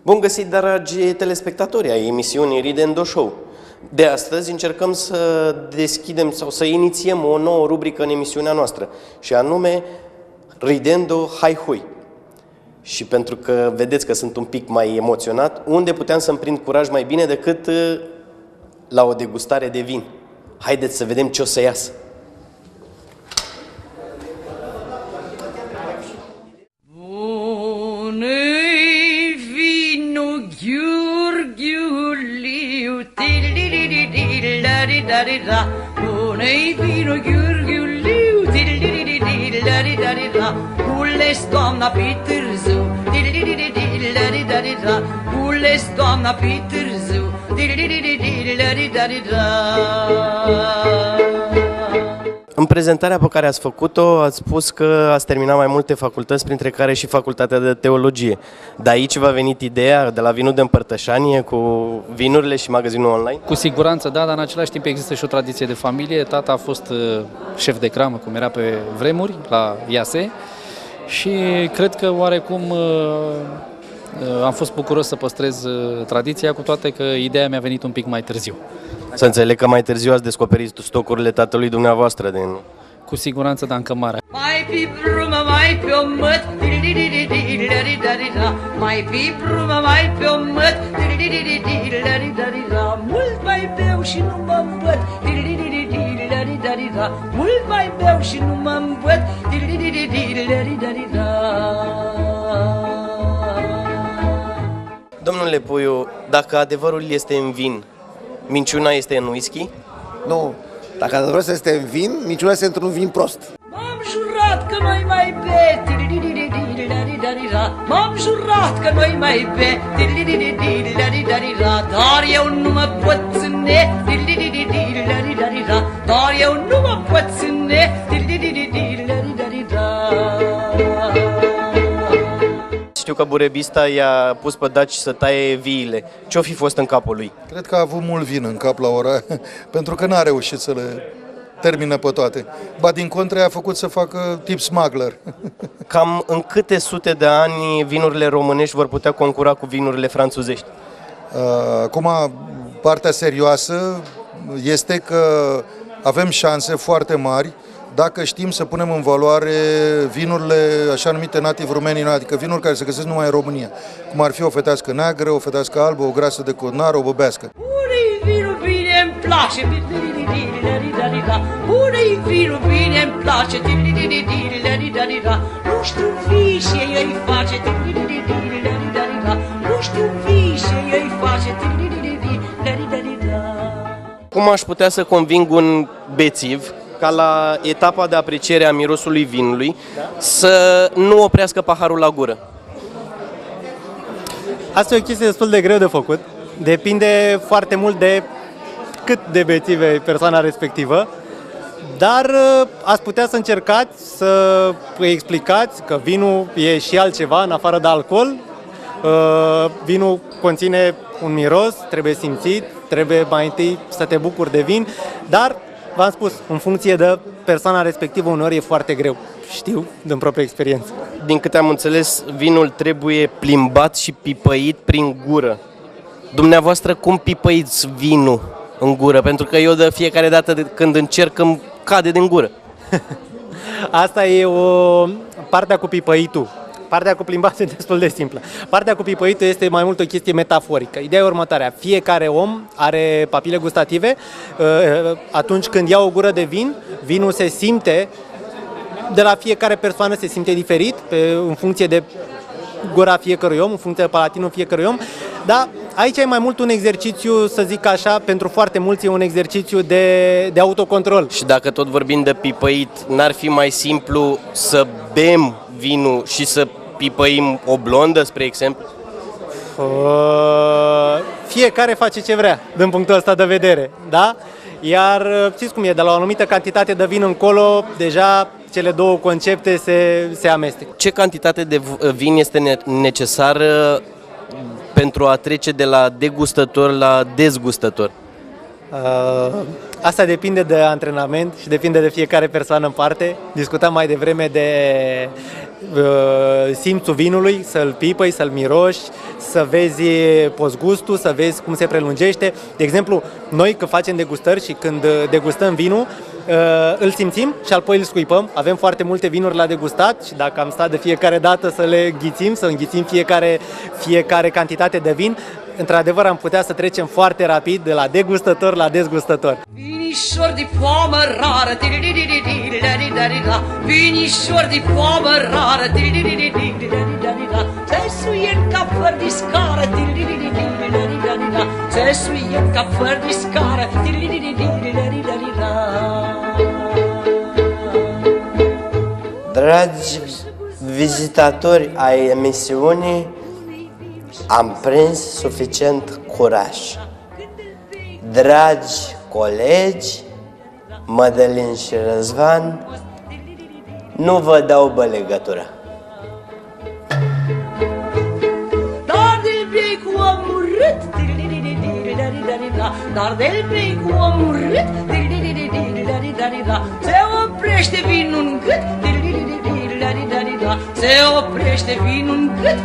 Bun găsit, dragi telespectatori ai emisiunii Ridendo Show. De astăzi încercăm să deschidem sau să inițiem o nouă rubrică în emisiunea noastră, și anume Ridendo Hai Hui. Și pentru că vedeți că sunt un pic mai emoționat, unde puteam să-mi prind curaj mai bine decât la o degustare de vin. Haideți să vedem ce o să iasă. Bună-i vino ghiurghiuliu, cules doamna pe târziu, cules doamna pe târziu. În prezentarea pe care ați făcut-o, ați spus că ați terminat mai multe facultăți, printre care și facultatea de teologie. De aici v-a venit ideea de la vinul de împărtășanie cu vinurile și magazinul online? Cu siguranță, da, dar în același timp există și o tradiție de familie. Tata a fost șef de cramă, cum era pe vremuri, la IASE, și cred că oarecum am fost bucuros să păstrez tradiția, cu toate că ideea mi-a venit un pic mai târziu. Să înțeleg că mai târziu ați descoperit stocurile tatălui dumneavoastră din... Cu siguranță, dar încă mare. Mai pe brumă, mai pe o măt, mai pe brumă, mai pe o măt, mult mai beau și nu mă îmbăt, mult mai beau și nu mă îmbăt. Domnule Puiu, dacă adevărul este în vin, minciuna este în whisky? Nu, dacă adevărul este în vin, minciuna este într-un vin prost. M-am jurat că noi mai be, m-am jurat că noi mai be, dar eu nu mă pot ține, dar eu nu mă pot ține. Știu că Burebista i-a pus pe daci să taie viile. Ce-o fi fost în capul lui? Cred că a avut mult vin în cap la ora pentru că n-a reușit să le termină pe toate. Ba din contră, a făcut să facă tip smuggler. Cam în câte sute de ani vinurile românești vor putea concura cu vinurile franțuzești? Acum, partea serioasă este că avem șanse foarte mari dacă știm să punem în valoare vinurile așa numite native Romanian, adică vinuri care se găsesc numai în România, cum ar fi o fetească neagră, o fetească albă, o grasă de codnară, o băbească. Pune-i vinul, bine îmi place, pune-i vinul, bine îmi place, nu știu vii și ei face, nu știu vii și ei face. Cum aș putea să conving un bețiv ca la etapa de apreciere a mirosului vinului să nu oprească paharul la gură? Asta e o chestie destul de greu de făcut. Depinde foarte mult de cât de bețive e persoana respectivă, dar ați putea să încercați să îi explicați că vinul e și altceva în afară de alcool. Vinul conține un miros, trebuie simțit, trebuie mai întâi să te bucuri de vin, dar v-am spus, în funcție de persoana respectivă, uneori e foarte greu. Știu din proprie experiență. Din câte am înțeles, vinul trebuie plimbat și pipăit prin gură. Dumneavoastră, cum pipăiți vinul în gură? Pentru că eu de fiecare dată când încerc îmi cade din gură. Asta e o partea cu pipăitul. Partea cu plimbatul e destul de simplă. Partea cu pipăitul este mai mult o chestie metaforică. Ideea e următoarea. Fiecare om are papile gustative. Atunci când ia o gură de vin, vinul se simte, de la fiecare persoană se simte diferit, în funcție de gura fiecărui om, în funcție de palatinul fiecărui om. Dar aici e mai mult un exercițiu, să zic așa, pentru foarte mulți e un exercițiu de autocontrol. Și dacă tot vorbim de pipăit, n-ar fi mai simplu să bem vinul și să pipăim o blondă, spre exemplu? Fiecare face ce vrea, din punctul ăsta de vedere, da? Iar știți cum e, de la o anumită cantitate de vin încolo, deja cele două concepte se amestecă. Ce cantitate de vin este necesară pentru a trece de la degustător la dezgustător? Asta depinde de antrenament și depinde de fiecare persoană în parte. Discutam mai devreme de simțul vinului, să-l pipăi, să-l miroși, să vezi postgustul, să vezi cum se prelungește. De exemplu, noi când facem degustări și când degustăm vinul, îl simțim și apoi îl scuipăm. Avem foarte multe vinuri la degustat și dacă am stat de fiecare dată să le înghițim, să înghițim fiecare cantitate de vin, într-adevăr am putea să trecem foarte rapid de la degustător la dezgustător. Vinișor de poamă rară, vinișor de poamă rară, te suien ca făr de scară, te suien ca făr de scară. Dragi vizitatori ai emisiunii, am prins suficient curaj. Dragi colegi, Mădălin și Răzvan, nu vă dau bălegătură. Dar de-l bei cu omorât, dar de-l bei cu omorât, se oprește vinul în gât, se oprește vinul în gât,